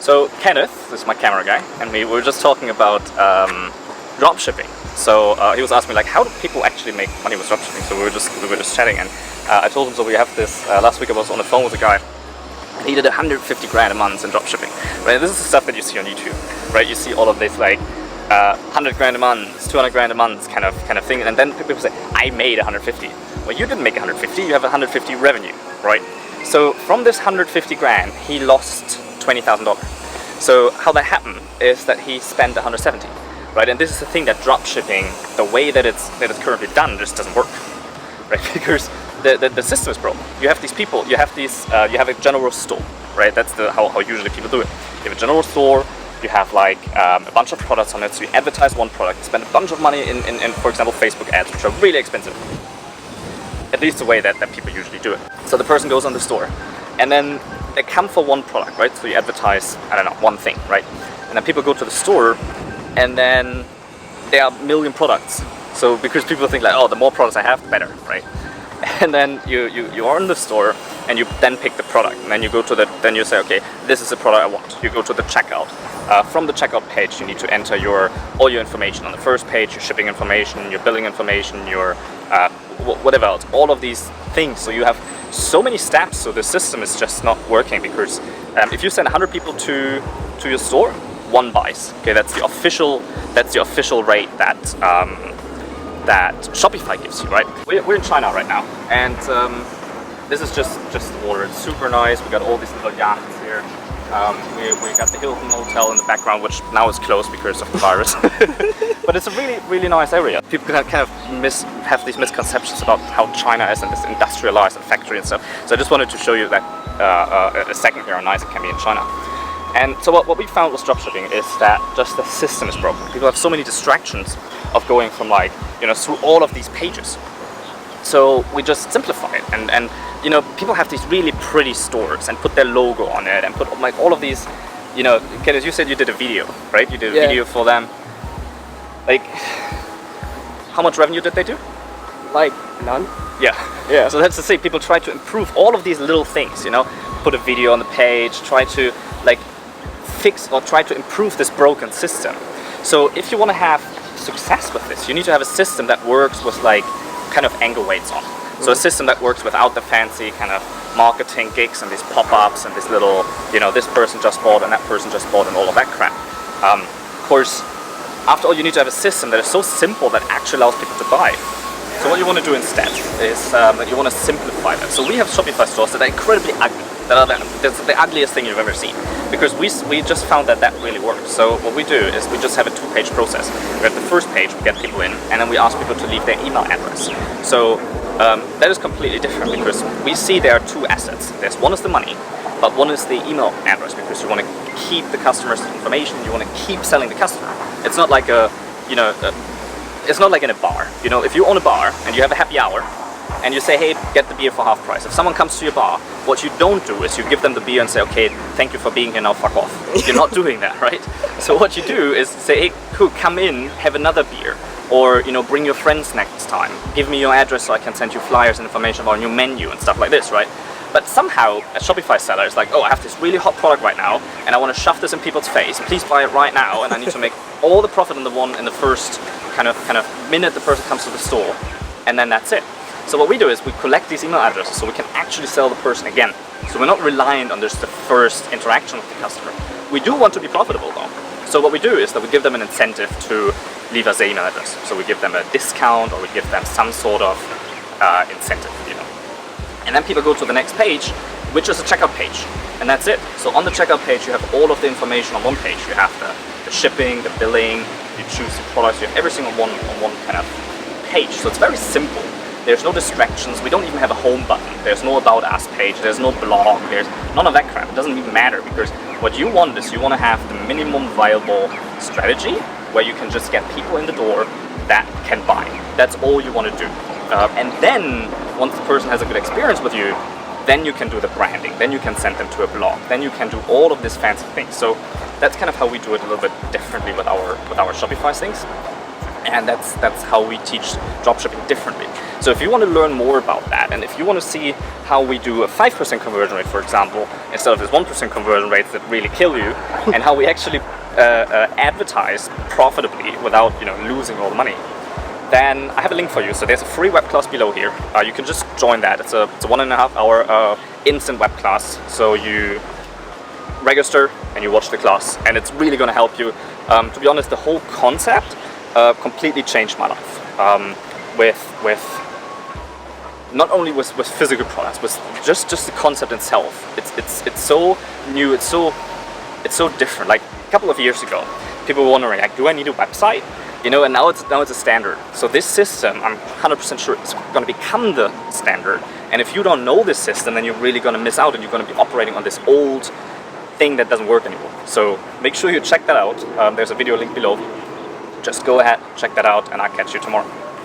So Kenneth, this is my camera guy, and we were just talking about dropshipping. So he was asking me like, how do people actually make money with dropshipping? So we were just chatting, and I told him, so we have this. Last week I was on the phone with a guy, and he did 150 grand a month in dropshipping. Right, this is the stuff that you see on YouTube. Right, you see all of this like 100 grand a month, 200 grand a month kind of thing, and then people say, I made 150. Well, you didn't make 150. You have 150 revenue, right? So from this 150 grand, he lost $20,000. So how that happened is that he spent 170, right? And this is the thing that dropshipping, the way that it's currently done, just doesn't work, right? Because the system is broken. You have these people, you have a general store, right? That's how usually people do it. You have a general store. You have like a bunch of products on it. So you advertise one product, you spend a bunch of money in for example, Facebook ads, which are really expensive. At least the way that people usually do it. So the person goes on the store, and then they come for one product, right? So you advertise, I don't know, one thing, right? And then people go to the store, and then there are a million products. So because people think like, oh, the more products I have, the better, right? And then you are in the store, and you then pick the product, and then you go to then you say, okay, this is the product I want. You go to the checkout. From the checkout page, you need to enter all your information on the first page, your shipping information, your billing information, your whatever else, all of these things. So you have so many steps, so the system is just not working, because if you send 100 people to your store, one buys. Okay, that's the official rate that Shopify gives you, right? We're in China right now, and this is just the water. It's super nice. We got all these little yachts here. We got the Hilton Hotel in the background, which now is closed because of the virus. But it's a really, really nice area. People kind of have these misconceptions about how China is and this industrialized and factory and stuff. So I just wanted to show you that a second here how nice it can be in China. And so what we found with dropshipping is that just the system is broken. People have so many distractions of going from like, through all of these pages. So we just simplify it, and people have these really pretty stores and put their logo on it and put like all of these, Kenneth, you said you did a video, right? You did a video for them. Like, how much revenue did they do? Like none. Yeah. So that's to say, people try to improve all of these little things, put a video on the page, try to like fix or try to improve this broken system. So if you want to have success with this, you need to have a system that works with like kind of angle weights on. So a system that works without the fancy kind of marketing gigs and these pop-ups and this little, this person just bought and that person just bought and all of that crap. Of course, after all, you need to have a system that is so simple that actually allows people to buy. So what you want to do instead is that you want to simplify that. So we have Shopify stores that are incredibly ugly. That's the ugliest thing you've ever seen, because we just found that really works. So what we do is we just have a two-page process. We have the first page, we get people in, and then we ask people to leave their email address. So that is completely different, because we see there are two assets. One is the money, but one is the email address, because you want to keep the customer's information. You want to keep selling the customer. It's not like it's not like in a bar. If you own a bar and you have a happy hour, and you say, hey, get the beer for half price. If someone comes to your bar, what you don't do is you give them the beer and say, okay, thank you for being here, now fuck off. You're not doing that, right? So what you do is say, hey, cool, come in, have another beer. Or, bring your friends next time. Give me your address so I can send you flyers and information about your menu and stuff like this, right? But somehow, a Shopify seller is like, oh, I have this really hot product right now, and I want to shove this in people's face. Please buy it right now, and I need to make all the profit in the first kind of minute the person comes to the store, and then that's it. So what we do is we collect these email addresses so we can actually sell the person again. So we're not reliant on just the first interaction with the customer. We do want to be profitable though. So what we do is that we give them an incentive to leave us their email address. So we give them a discount, or we give them some sort of incentive, And then people go to the next page, which is a checkout page. And that's it. So on the checkout page, you have all of the information on one page. You have the shipping, the billing, you choose the products, you have everything on one kind of page. So it's very simple. There's no distractions. We don't even have a home button. There's no About Us page. There's no blog. There's none of that crap. It doesn't even matter, because what you want is you want to have the minimum viable strategy where you can just get people in the door that can buy. That's all you want to do. And then once the person has a good experience with you, then you can do the branding. Then you can send them to a blog. Then you can do all of these fancy things. So that's kind of how we do it a little bit differently with our Shopify things. And that's how we teach dropshipping differently. So if you want to learn more about that, and if you want to see how we do a 5% conversion rate, for example, instead of this 1% conversion rates that really kill you, and how we actually advertise profitably without losing all the money, then I have a link for you. So there's a free web class below here. You can just join that. It's a 1.5 hour instant web class. So you register and you watch the class, and it's really going to help you. To be honest, the whole concept completely changed my life. With not only with physical products, but just the concept itself. It's so new. It's so different. Like a couple of years ago, people were wondering, like, do I need a website? And now it's a standard. So this system, I'm 100% sure it's going to become the standard. And if you don't know this system, then you're really going to miss out, and you're going to be operating on this old thing that doesn't work anymore. So make sure you check that out. There's a video link below. Just go ahead, check that out, and I'll catch you tomorrow.